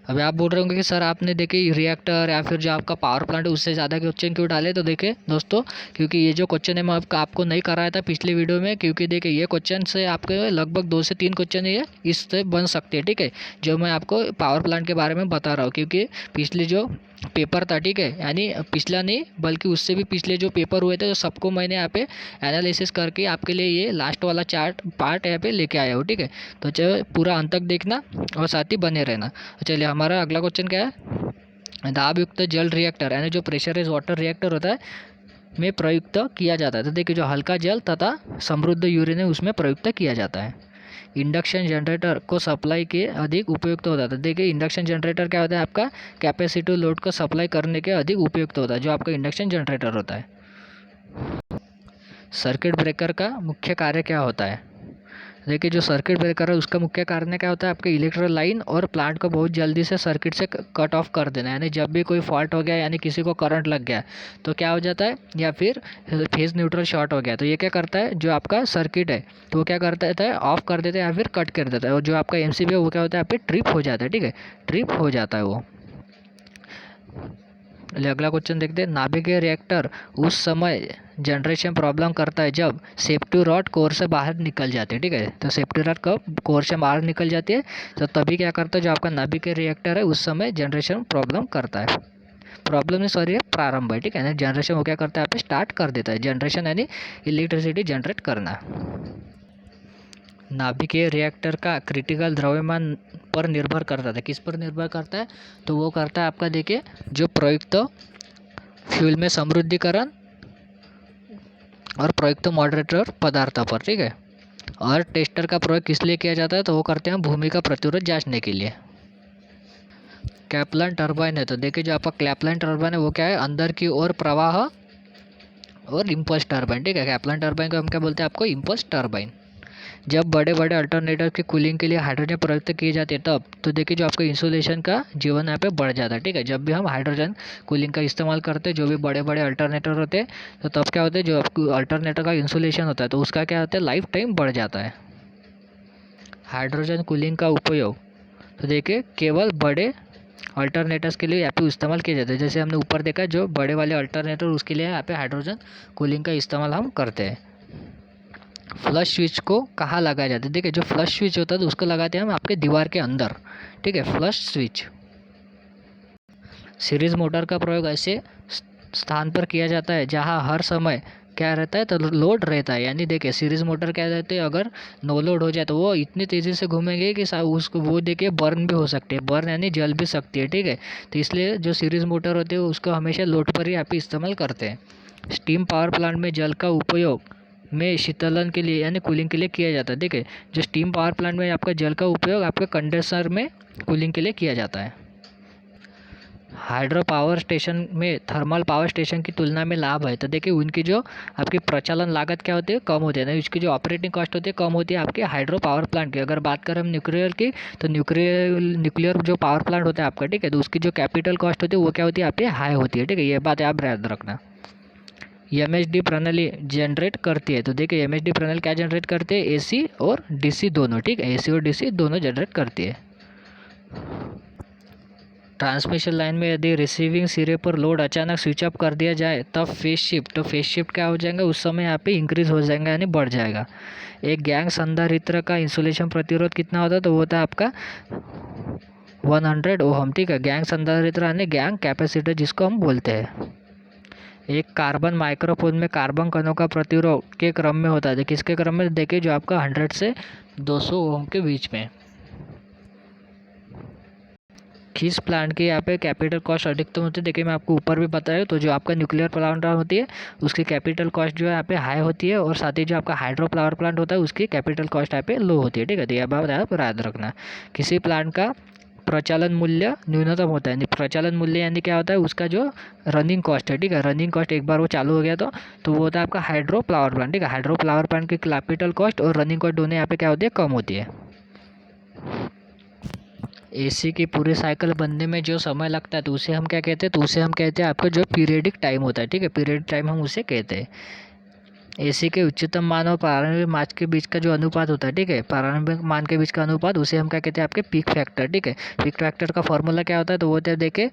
अभी आप बोल रहे होंगे कि सर आपने देखे रिएक्टर या फिर जो आपका पावर प्लांट है उससे ज़्यादा क्वेश्चन क्यों डाले, तो देखिए दोस्तों क्योंकि ये जो क्वेश्चन है मैं आपको नहीं कराया था पिछले वीडियो में, क्योंकि देखिए ये क्वेश्चन से आपके लगभग 2 से 3 क्वेश्चन ये इससे बन सकते हैं, ठीक है, जो मैं आपको पावर प्लांट के बारे में बता रहा हूँ। क्योंकि पिछले जो पेपर था, ठीक है, यानी पिछला नहीं बल्कि उससे भी पिछले जो पेपर हुए थे तो सबको मैंने यहाँ पे एनालिसिस करके आपके लिए ये लास्ट वाला पार्ट यहाँ पे लेके आया हूँ, ठीक है। तो चलो पूरा अंत तक देखना और साथ ही बने रहना। चलिए हमारा अगला क्वेश्चन क्या है, दाब युक्त जल रिएक्टर यानी जो प्रेशराइज वाटर रिएक्टर होता है में प्रयुक्त किया जाता है। तो देखिए जो हल्का जल तथा समृद्ध यूरेनियम उसमें प्रयुक्त किया जाता है। इंडक्शन जनरेटर को सप्लाई के अधिक उपयुक्त होता है। देखिए इंडक्शन जनरेटर क्या होता है, आपका कैपेसिटिव लोड को सप्लाई करने के अधिक उपयुक्त होता है, जो आपका इंडक्शन जनरेटर होता है। सर्किट ब्रेकर का मुख्य कार्य क्या होता है, देखिए जो सर्किट ब्रेकर है उसका मुख्य कारण क्या होता है, आपके इलेक्ट्रिकल लाइन और प्लांट को बहुत जल्दी से सर्किट से कट ऑफ कर देना। यानी जब भी कोई फॉल्ट हो गया, यानी किसी को करंट लग गया तो क्या हो जाता है, या फिर फेज न्यूट्रल शॉर्ट हो गया तो ये क्या करता है, जो आपका सर्किट है तो वो क्या करता है, ऑफ कर देता है या फिर कट कर देता है। और जो आपका एमसीबी है वो क्या होता है, आप पे ट्रिप हो जाता है। ठीक है, ट्रिप हो जाता है वो। अगला क्वेश्चन देखते हैं, नाभिकीय रिएक्टर उस समय जनरेशन प्रॉब्लम करता है जब सेफ्टी रॉड कोर से बाहर निकल जाती है। ठीक है, तो सेफ्टी रॉड कब कोर से बाहर निकल जाती है तो तभी क्या करता है, जो आपका नाभिकीय रिएक्टर है उस समय जनरेशन प्रॉब्लम करता है। प्रॉब्लम नहीं, सॉरी, प्रारंभ है। ठीक है ना, जनरेशन वो क्या करता है, आप स्टार्ट कर देता है। जनरेशन यानी इलेक्ट्रिसिटी जनरेट करना। नाभिकीय रिएक्टर का क्रिटिकल द्रव्यमान पर निर्भर करता है। किस पर निर्भर करता है, तो वो करता है आपका, देखिए, जो प्रयुक्त फ्यूल में समृद्धिकरण और प्रयुक्त मॉडरेटर पदार्थों पर। ठीक है, और टेस्टर का प्रयोग किस लिए किया जाता है, तो वो करते हैं भूमि का प्रतिरोध जांचने के लिए। कैप्लन टरबाइन है, तो देखिए जो आपका कैप्लन टरबाइन है वो क्या है, अंदर की ओर प्रवाह और इम्पल्स टरबाइन। ठीक है, कैप्लन टरबाइन को हम क्या बोलते हैं, आपको इम्पल्स टरबाइन। जब बड़े बड़े अल्टरनेटर की कूलिंग के लिए हाइड्रोजन प्रयुक्त किए जाते हैं तब तो देखिए जो आपका इंसुलेशन का जीवन यहाँ पे बढ़ जाता है। ठीक है, जब भी हम हाइड्रोजन कूलिंग का इस्तेमाल करते हैं, जो भी बड़े बड़े अल्टरनेटर होते हैं, तो तब क्या होता है, जो आपको अल्टरनेटर का इंसुलेशन होता है तो उसका क्या होता है, लाइफ टाइम बढ़ जाता है। हाइड्रोजन कूलिंग का उपयोग तो देखिए केवल बड़े अल्टरनेटर्स के लिए यहाँ पे इस्तेमाल किया जाता है। जैसे हमने ऊपर देखा, जो बड़े वाले अल्टरनेटर उसके लिए यहाँ पे हाइड्रोजन कूलिंग का इस्तेमाल हम करते हैं। फ्लश स्विच को कहाँ लगाया जाता है, देखिए जो फ्लश स्विच होता है तो उसको लगाते हैं हम आपके दीवार के अंदर। ठीक है, फ्लश स्विच। सीरीज मोटर का प्रयोग ऐसे स्थान पर किया जाता है जहाँ हर समय क्या रहता है, तो लोड रहता है। यानी देखिए सीरीज मोटर क्या रहते हैं, अगर नो लोड हो जाए तो वो इतनी तेज़ी से घूमेंगे कि उसको वो देखिए बर्न भी हो सकती है, बर्न यानी जल भी सकती है। ठीक है, तो इसलिए जो सीरीज मोटर होती है उसको हमेशा लोड पर ही आप इस्तेमाल करते हैं। स्टीम पावर प्लांट में जल का उपयोग में शीतलन के लिए यानी कूलिंग के लिए किया जाता है। देखिए जो स्टीम पावर प्लांट में आपका जल का उपयोग आपके कंडेंसर में कूलिंग के लिए किया जाता है। हाइड्रो पावर स्टेशन में थर्मल पावर स्टेशन की तुलना में लाभ है, तो देखिए उनकी जो आपकी प्रचालन लागत क्या होती है, कम होती है ना, उसकी जो ऑपरेटिंग कॉस्ट होती है कम होती है आपके हाइड्रो पावर प्लांट की। अगर बात करें हम न्यूक्लियर की, तो न्यूक्लियर जो पावर प्लांट होता है आपका, ठीक है, तो उसकी जो कैपिटल कॉस्ट होती है वो क्या होती है, आपकी हाई होती है। ठीक है, ये बात आप याद रखना। एमएचडी प्रणाली जनरेट करती है, तो देखिए एमएचडी प्रणाली क्या जनरेट करती है, एसी और डीसी दोनों। ठीक है, एसी और डीसी दोनों जनरेट करती है। ट्रांसमिशन लाइन में यदि रिसीविंग सिरे पर लोड अचानक स्विच ऑफ कर दिया जाए तब फेज शिफ्ट, तो फेज शिफ्ट क्या हो जाएगा, उस समय यहाँ पे इंक्रीज हो जाएगा यानी बढ़ जाएगा। एक गैंग संधारित्र का इंसुलेशन प्रतिरोध कितना होता है, तो वो होता है आपका 100 ओहम। ठीक है, गैंग संधारित्र यानी गैंग कैपेसिटर जिसको हम बोलते हैं। एक कार्बन माइक्रोफोन में कार्बन कणों का प्रतिरोध के क्रम में होता है, किसके क्रम में, देखिए जो आपका 100 से 200 ओम के बीच में। किस प्लांट की यहाँ पे कैपिटल कॉस्ट अधिकतम होती है, देखिए मैं आपको ऊपर भी बताया, तो जो आपका न्यूक्लियर प्लांट होती है उसकी कैपिटल कॉस्ट जो है यहाँ पे हाई होती है, और साथ ही जो आपका हाइड्रो पावर प्लांट होता है उसकी कैपिटल कॉस्ट यहाँ पे लो होती है। ठीक है, तो यह बात आप याद रखना। किसी प्लांट का प्रचालन मूल्य न्यूनतम होता है, प्रचालन मूल्य यानी क्या होता है, उसका जो रनिंग कॉस्ट है। ठीक है, रनिंग कॉस्ट एक बार वो चालू हो गया तो वो होता है आपका हाइड्रो पावर प्लांट। ठीक है, हाइड्रो पावर प्लांट की कैपिटल कॉस्ट और रनिंग कॉस्ट दोनों यहाँ पे क्या होती है, कम होती है। एसी की पूरी साइकिल बनने में जो समय लगता है तो उसे हम क्या कहते हैं, तो उसे हम कहते हैं आपका जो पीरियडिक टाइम होता है। ठीक है, पीरियडिक टाइम हम उसे कहते हैं। एसी के उच्चतम मान और प्रारंभिक मान के बीच का जो अनुपात होता है, ठीक है, प्रारंभिक मान के बीच का अनुपात उसे हम क्या कहते हैं, आपके पीक फैक्टर। ठीक है, पीक फैक्टर का फॉर्मूला क्या होता है, तो वो होता है देखिए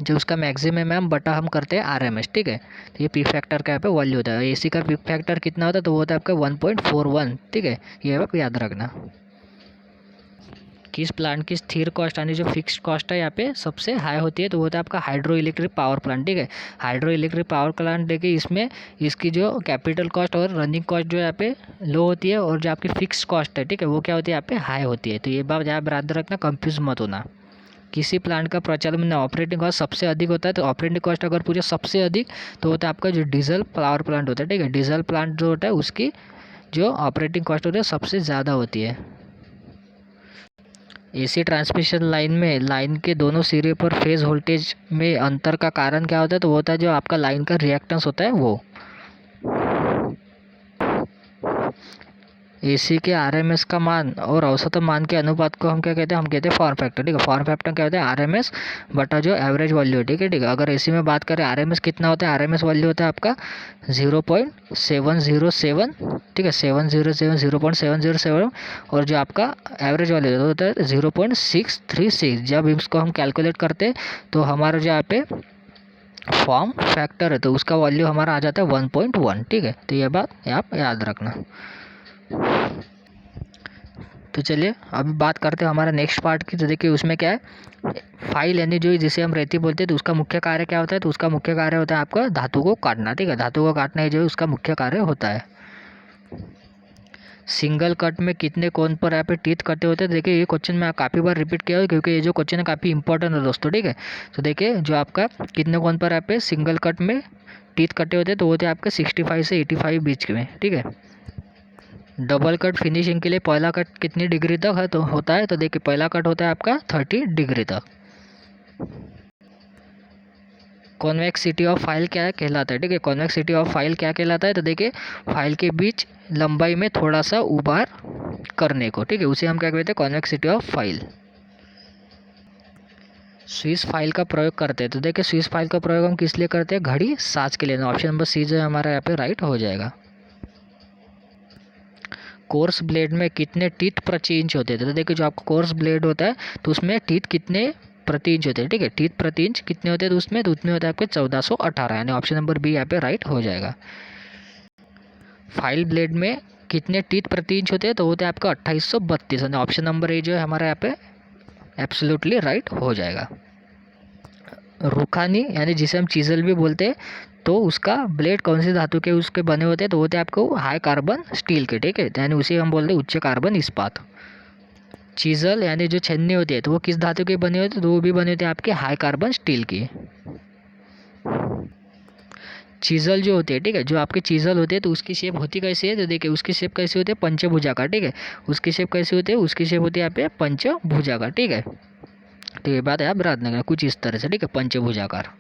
जो उसका मैक्सिमम है हम बटा हम करते हैं आरएमएस। ठीक है, तो ये पीक फैक्टर का यहाँ पे वैल्यू होता है। एसी का पीक फैक्टर कितना होता है, तो वो होता है आपका 1.41। ठीक है, ये आप याद रखना। किस प्लांट की स्थिर कॉस्ट यानी जो फिक्स्ड कॉस्ट है यहाँ पे सबसे हाई होती है, तो वो होता है आपका हाइड्रो इलेक्ट्रिक पावर प्लांट। ठीक है, हाइड्रो इलेक्ट्रिक पावर प्लांट देखिए इसमें इसकी जो कैपिटल कॉस्ट और रनिंग कॉस्ट जो यहाँ पे लो होती है, और जो आपकी फिक्स कॉस्ट है, ठीक है, वो क्या होती है, यहाँ पे हाई होती है। तो ये बात यहाँ याद रखना, कंफ्यूज मत होना। किसी प्लांट का प्रचालन में ऑपरेटिंग कॉस्ट सबसे अधिक होता है, तो ऑपरेटिंग कॉस्ट अगर पूछे सबसे अधिक तो होता है आपका जो डीजल पावर प्लांट होता है। ठीक है, डीजल प्लांट जो होता है उसकी जो ऑपरेटिंग कॉस्ट होती है सबसे ज़्यादा होती है। एसी ट्रांसमिशन लाइन में लाइन के दोनों सिरे पर फेज वोल्टेज में अंतर का कारण क्या होता है, तो वो होता है जो आपका लाइन का रिएक्टेंस होता है वो। AC के RMS का मान और औसतन मान के अनुपात को हम क्या कहते हैं, हम कहते हैं फॉर्म फैक्टर। ठीक है, फॉर्म फैक्टर क्या होता है, RMS बटा जो एवरेज वैल्यू है। ठीक है, अगर AC में बात करें RMS कितना होता है, RMS वैल्यू होता है आपका 0.707। ठीक है, 707 0.707। और जो आपका एवरेज वैल्यू होता है 0.636। जब इसको हम कैलकुलेट करते तो हमारा जो यहाँ पे फॉर्म फैक्टर है तो उसका वैल्यू हमारा आ जाता है 1.1। ठीक है, तो ये बात आप याद रखना। तो चलिए अभी बात करते हैं हमारा नेक्स्ट पार्ट की। तो देखिए उसमें क्या है, फाइल यानी जो जिसे हम रेती बोलते हैं, तो उसका मुख्य कार्य क्या होता है, तो उसका मुख्य कार्य होता है आपका धातु को काटना। ठीक है, धातु को काटना ही जो है उसका मुख्य कार्य होता है। सिंगल कट में कितने कोण पर यहाँ पे टीथ कटे होते हैं। देखिए ये क्वेश्चन मैं काफ़ी बार रिपीट किया है क्योंकि ये जो क्वेश्चन है काफ़ी इंपॉर्टेंट है दोस्तों। ठीक है, तो देखिए जो आपका कितने कोण पर यहाँ पे सिंगल कट में टीथ कटे होते हैं तो होते हैं आपके 65 से 85 बीच में। ठीक है, डबल कट फिनिशिंग के लिए पहला कट कितनी डिग्री तक है तो होता है, तो देखिए पहला कट होता है आपका 30 डिग्री तक। कॉन्वेक्सिटी ऑफ फाइल क्या है कहलाता है। ठीक है, कॉन्वेक्सिटी ऑफ फाइल क्या कहलाता है, तो देखिए फाइल के बीच लंबाई में थोड़ा सा उभार करने को। ठीक है, उसे हम क्या कहते हैं, convexity of file. Swiss file का प्रयोग करते हैं, तो देखिए स्विस फाइल का प्रयोग हम किस लिए करते हैं, घड़ी साज के लिए। ऑप्शन नंबर सी जो है हमारा यहाँ पे राइट हो जाएगा। कोर्स ब्लेड में कितने टीथ प्रति इंच होते हैं, तो देखिए जो आपका कोर्स ब्लेड होता है तो उसमें टीथ कितने प्रति इंच होते हैं। ठीक है, टीथ प्रति इंच कितने होते हैं तो उसमें, तो उतने होते हैं आपके 1418, यानी ऑप्शन नंबर बी यहाँ पे राइट हो जाएगा। फाइल ब्लेड में कितने टीथ प्रति इंच होते हैं, तो होते हैं आपका 2832, यानी ऑप्शन नंबर ए जो है हमारा यहाँ पे एब्सोल्युटली राइट हो जाएगा। रुखानी यानी जिसे हम चीजल भी बोलते हैं, तो उसका ब्लेड कौन सी धातु के उसके बने होते हैं, तो होते हैं आपको हाई कार्बन स्टील के। ठीक है, यानी उसे हम बोलते हैं उच्च कार्बन इस्पात। चीजल यानी जो छन्नी होती है तो वो किस धातु के बने होते हैं, तो वो भी बने होते हैं आपके हाई कार्बन स्टील की। चीजल जो होती है, ठीक है, जो आपके चीजल होते हैं तो उसकी शेप होती कैसी है, तो देखिए उसकी शेप कैसी होती है, पंचभुजाकार। ठीक है, उसकी शेप कैसी होती है, उसकी शेप होती है यहाँ पे पंचभुजाकार। ठीक है, तो ये बात आप याद रखना कुछ इस तरह से। ठीक है, पंचभुजाकार।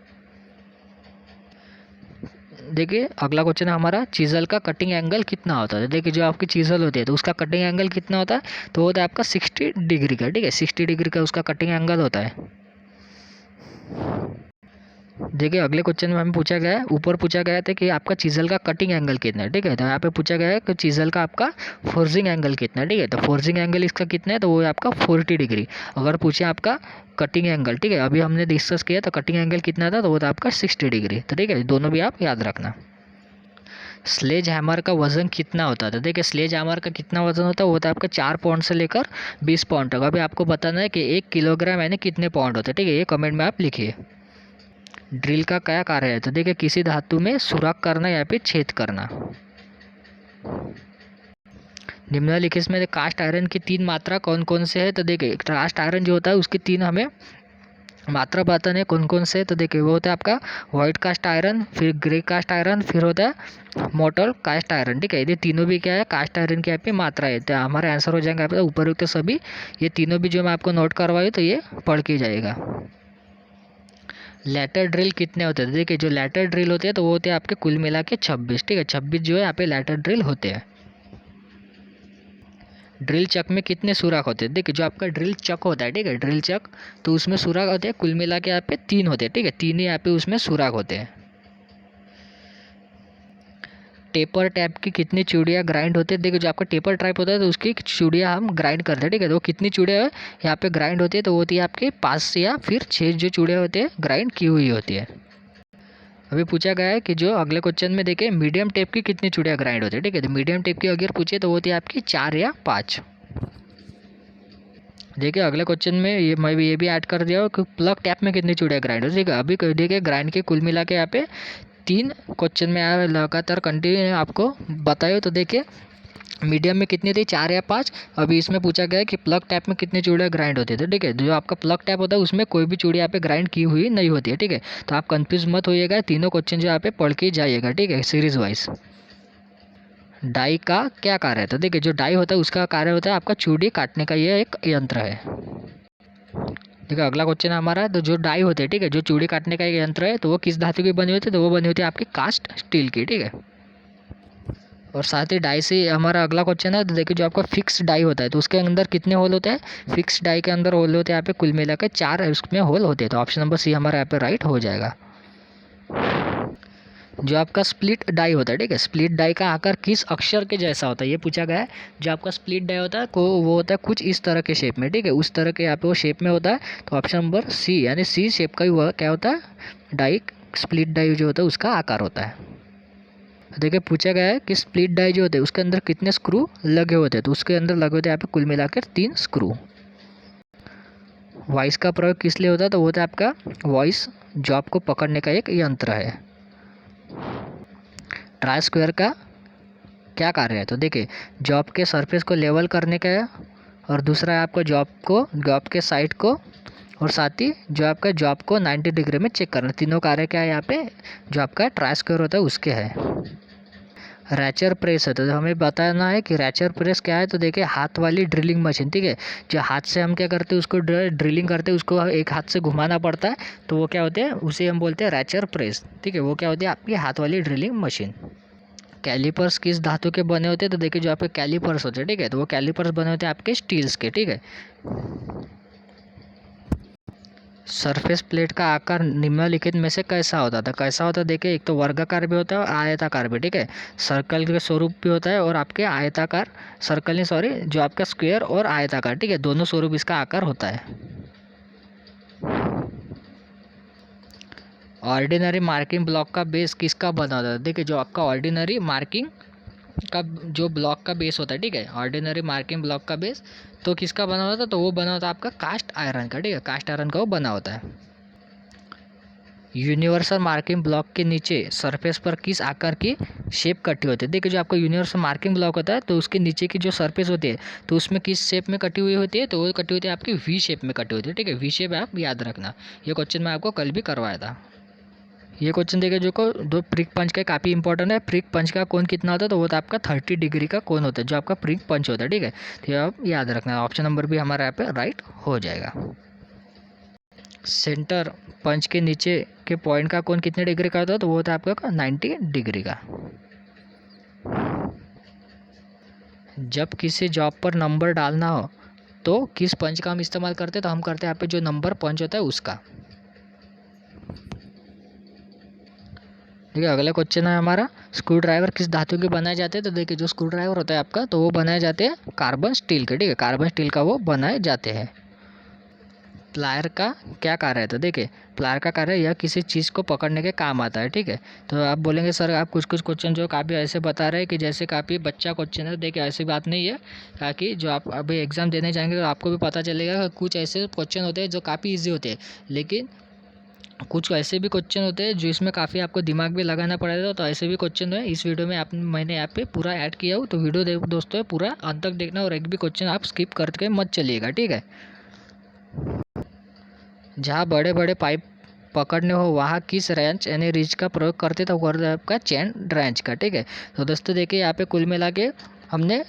देखिए अगला क्वेश्चन है हमारा, चीजल का कटिंग एंगल कितना होता है। देखिए जो आपकी चीजल होती है तो उसका कटिंग एंगल कितना होता है, तो होता है आपका 60 डिग्री का। ठीक है, 60 डिग्री का उसका कटिंग एंगल होता है। देखिए अगले क्वेश्चन में हमें पूछा गया है, ऊपर पूछा गया था कि आपका चीजल का कटिंग एंगल कितना है। ठीक है, तो यहाँ पे पूछा गया है कि चीजल का आपका फोर्जिंग एंगल कितना है। ठीक है, तो फोर्जिंग एंगल इसका कितना है, तो वो है आपका 40 डिग्री। अगर पूछे आपका कटिंग एंगल, ठीक है, अभी हमने डिस्कस किया तो कटिंग एंगल कितना था, तो वो था आपका 60 डिग्री। तो ठीक है, दोनों भी आप याद रखना। स्लेज हैमर का वजन कितना होता था। देखिए स्लेज हैमर का कितना वजन होता है, वो होता है आपका 4 पाउंड से लेकर 20 पाउंड तक। अभी आपको बताना है कि 1 किलोग्राम यानी कितने पाउंड होते हैं। ठीक है, ये कमेंट में आप लिखिए। ड्रिल का क्या कार्य है, तो देखिए किसी धातु में सुराख करना या फिर छेद करना। निम्नलिखित में कास्ट आयरन की 3 मात्रा कौन कौन से है, तो देखिए कास्ट आयरन जो होता है उसकी 3 हमें मात्रा बताने कौन कौन से, तो देखिए वो होता है आपका वाइट कास्ट आयरन, फिर ग्रे कास्ट आयरन, फिर होता है मोटल कास्ट आयरन। ठीक है, ये तीनों भी क्या है, कास्ट आयरन की यहाँ पे मात्रा है। तो हमारा आंसर हो जाएगा आपका उपरयुक्त सभी। ये तीनों भी जो मैं आपको नोट करवाई तो ये पढ़ के जाएगा। लेटर ड्रिल कितने होते हैं, देखिए जो लेटर ड्रिल होते हैं तो वो होते हैं आपके कुल मिला के 26। ठीक है, 26 जो है यहाँ पे लेटर ड्रिल होते हैं। ड्रिल चक में कितने सुराख होते हैं, देखिए जो आपका ड्रिल चक होता है, ठीक है, ड्रिल चक तो उसमें सुराख होते हैं कुल मिला के यहाँ पे 3 होते हैं। ठीक है, 3 ही यहाँ पे उसमें सुराख होते हैं। टेपर टैप की कितनी चूड़ियाँ ग्राइंड होती है, देखिए जो आपका टेपर टाइप होता है तो उसकी चूड़ियाँ हम ग्राइंड करते हैं। ठीक है, तो वो कितनी चूड़ियाँ यहाँ पे ग्राइंड होती है, तो वो होती है आपके 5 या फिर 6 जो चूड़ियाँ होती है ग्राइंड की हुई होती है। अभी पूछा गया है कि जो अगले क्वेश्चन में देखिए मीडियम टेप की कितनी चूड़ियाँ ग्राइंड होती है। ठीक है, तो मीडियम टेप की अगर पूछे तो वो होती है आपकी 4 या 5। देखिए अगले क्वेश्चन में मैं भी ये भी ऐड कर दिया हूँ कि प्लग टैप में कितनी चूड़ियाँ ग्राइंड होती है। ठीक है, अभी देखिए ग्राइंड के कुल मिला के यहाँ पे 3 क्वेश्चन में लगातार कंटिन्यू आपको बताए, तो देखिए मीडियम में कितनी थी 4 या 5। अभी इसमें पूछा गया है कि प्लग टैप में कितनी चूड़ियाँ ग्राइंड होती है। ठीक है, जो आपका प्लग टैप होता है उसमें कोई भी चूड़ी यहाँ पे ग्राइंड की हुई नहीं होती है। ठीक है, तो आप कंफ्यूज मत होइएगा, तीनों क्वेश्चन जो यहाँ पे पढ़ के जाइएगा। ठीक है, सीरीज वाइज। डाई का क्या कार्य है, तो देखिए जो डाई होता है उसका कार्य होता है आपका चूड़ी काटने का, ये एक यंत्र है। देखिए अगला क्वेश्चन है हमारा, तो जो डाई होते हैं, ठीक है, जो चूड़ी काटने का एक यंत्र है तो वो किस धातु की बनी होती है, तो वो बनी होती है आपकी कास्ट स्टील की। ठीक है, और साथ ही डाई से हमारा अगला क्वेश्चन है, तो देखिए जो आपका फिक्स डाई होता है तो उसके अंदर कितने होल होते हैं। फिक्स डाई के अंदर होल होते हैं यहाँ पे कुल मिलाकर 4 उसमें होल होते हैं। तो ऑप्शन नंबर सी हमारा यहाँ पे राइट हो जाएगा। जो आपका स्प्लिट डाई होता है, ठीक है, स्प्लिट डाई का आकार किस अक्षर के जैसा होता है ये पूछा गया है। जो आपका स्प्लिट डाई होता है वो होता है कुछ इस तरह के शेप में, ठीक है, उस तरह के यहाँ पे वो शेप में होता है। तो ऑप्शन नंबर सी यानी सी शेप का ही हुआ क्या होता है, डाई, स्प्लिट डाई जो होता है उसका आकार होता है। देखिए पूछा गया है कि स्प्लिट डाई जो होते हैं उसके अंदर कितने स्क्रू लगे होते हैं। तो उसके अंदर लगे होते हैं यहाँ पे कुल मिलाकर 3 स्क्रू। वॉइस का प्रयोग किस लिए होता है, तो वो होता है आपका वॉइस जो आपको पकड़ने का एक यंत्र है। ट्राई स्क्वायर का क्या कार्य है, तो देखिए जॉब के सरफेस को लेवल करने का है, और दूसरा है आपको जॉब के साइड को, और साथ ही जो आपका जॉब को 90 डिग्री में चेक करना। तीनों कार्य क्या है यहाँ पे जो आपका ट्राई स्क्वायर होता है उसके है। रैचर प्रेस है, तो हमें बताना है कि रैचर प्रेस क्या है। तो देखिए हाथ वाली ड्रिलिंग मशीन, ठीक है, जो हाथ से हम क्या करते हैं उसको ड्रिलिंग करते हैं, उसको एक हाथ से घुमाना पड़ता है, तो वो क्या होते हैं उसे हम बोलते हैं रैचर प्रेस, ठीक है, वो क्या होती है आपकी हाथ वाली ड्रिलिंग मशीन। कैलिपर्स किस धातु के बने होते हैं, तो देखिए जो आपके कैलिपर्स होते हैं, ठीक है, तो वो कैलिपर्स बने होते हैं आपके स्टील्स के, ठीक है। सरफेस प्लेट का आकार निम्नलिखित में से कैसा होता था, कैसा होता है देखिए, एक तो वर्गाकार भी होता है और आयताकार भी, ठीक है, सर्कल के स्वरूप भी होता है और आपके आयताकार, सर्कल नहीं सॉरी, जो आपका स्क्वायर और आयताकार, ठीक है, दोनों स्वरूप इसका आकार होता है। ऑर्डिनरी मार्किंग ब्लॉक का बेस किसका बना होता है, देखिए जो आपका ऑर्डिनरी मार्किंग का जो ब्लॉक का बेस होता है, ठीक है, ऑर्डिनरी मार्किंग ब्लॉक का बेस तो किसका बना होता है, तो वो बना होता है आपका कास्ट आयरन का, ठीक है, कास्ट आयरन का वो बना होता है। यूनिवर्सल मार्किंग ब्लॉक के नीचे सरफेस पर किस आकार की शेप कटी होती है, देखिए जो आपका यूनिवर्सल मार्किंग ब्लॉक होता है तो उसके नीचे की जो सरफेस होती है तो उसमें किस शेप में कटी हुई होती है, तो वो कटी होती है आपकी वी शेप में कटी होती है, ठीक है, वी शेप आप याद रखना। ये क्वेश्चन मैं आपको कल भी करवाया था। ये क्वेश्चन देखिए जो को दो प्रिक पंच का काफ़ी इंपॉर्टेंट है। प्रिक पंच का कोण कितना होता है, तो वो तो आपका 30 डिग्री का कोण होता है जो आपका प्रिक पंच होता है, ठीक है, तो ये आप याद रखना। ऑप्शन नंबर भी हमारा यहाँ पे राइट हो जाएगा। सेंटर पंच के नीचे के पॉइंट का कोण कितने डिग्री का होता है, तो वो होता है आपका 90 डिग्री का। जब किसी जॉब पर नंबर डालना हो तो किस पंच का हम इस्तेमाल करते हैं, तो हम करते हैं यहाँ पे जो नंबर पंच होता है उसका। देखिए अगला क्वेश्चन है हमारा, स्क्रू ड्राइवर किस धातु के बनाए जाते हैं, तो देखिए जो स्क्रू ड्राइवर होता है आपका तो वो बनाए जाते हैं कार्बन स्टील के, ठीक है, कार्बन स्टील का वो बनाए जाते हैं। प्लायर का क्या कार्य है, तो देखिए प्लायर का कार्य यह किसी चीज़ को पकड़ने के काम आता है, ठीक है। तो आप बोलेंगे सर आप कुछ कुछ क्वेश्चन जो काफ़ी ऐसे बता रहे हैं कि जैसे काफ़ी बच्चा क्वेश्चन है, देखिए ऐसी बात नहीं है, ताकि जो आप अभी एग्ज़ाम देने जाएंगे तो आपको भी पता चलेगा कुछ ऐसे क्वेश्चन होते हैं जो काफ़ी ईजी होते हैं, लेकिन कुछ ऐसे भी क्वेश्चन होते हैं जो इसमें काफ़ी आपको दिमाग भी लगाना पड़ेगा। तो ऐसे भी क्वेश्चन है इस वीडियो में मैंने यहाँ पे पूरा ऐड किया हूँ, तो वीडियो दोस्तों पूरा अंत तक देखना और एक भी क्वेश्चन आप स्किप करके मत चलिएगा, ठीक है। जहाँ बड़े बड़े पाइप पकड़ने हो वहाँ किस रेंच यानी रिज का प्रयोग करते तो वो आपका चैन रेंच का, ठीक है। तो दोस्तों देखिए यहाँ पे कुल मिला के हमने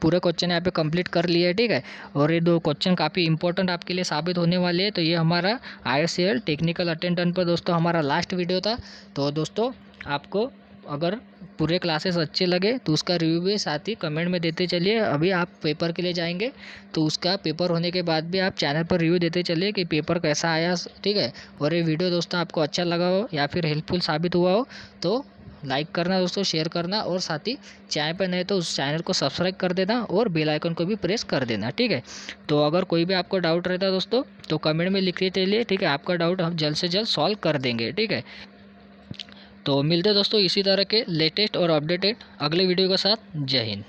पूरे क्वेश्चन यहाँ पे कंप्लीट कर लिए है, ठीक है। और ये 2 क्वेश्चन काफ़ी इंपॉर्टेंट आपके लिए साबित होने वाले हैं। तो ये हमारा ISCL टेक्निकल अटेंडेंट पर दोस्तों हमारा लास्ट वीडियो था। तो दोस्तों आपको अगर पूरे क्लासेस अच्छे लगे तो उसका रिव्यू भी साथ ही कमेंट में देते चलिए। अभी आप पेपर के लिए जाएंगे तो उसका पेपर होने के बाद भी आप चैनल पर रिव्यू देते चलिए कि पेपर कैसा आया, ठीक है। और ये वीडियो दोस्तों आपको अच्छा लगा हो या फिर हेल्पफुल साबित हुआ हो तो लाइक करना दोस्तों, शेयर करना, और साथ ही चैनल पर नहीं तो उस चैनल को सब्सक्राइब कर देना और बेल आइकन को भी प्रेस कर देना, ठीक है। तो अगर कोई भी आपको डाउट रहता है दोस्तों तो कमेंट में लिख चलिए, ठीक है, आपका डाउट हम जल्द से जल्द सॉल्व कर देंगे, ठीक है। तो मिलते हैं दोस्तों इसी तरह के लेटेस्ट और अपडेटेड अगले वीडियो के साथ। जय हिंद।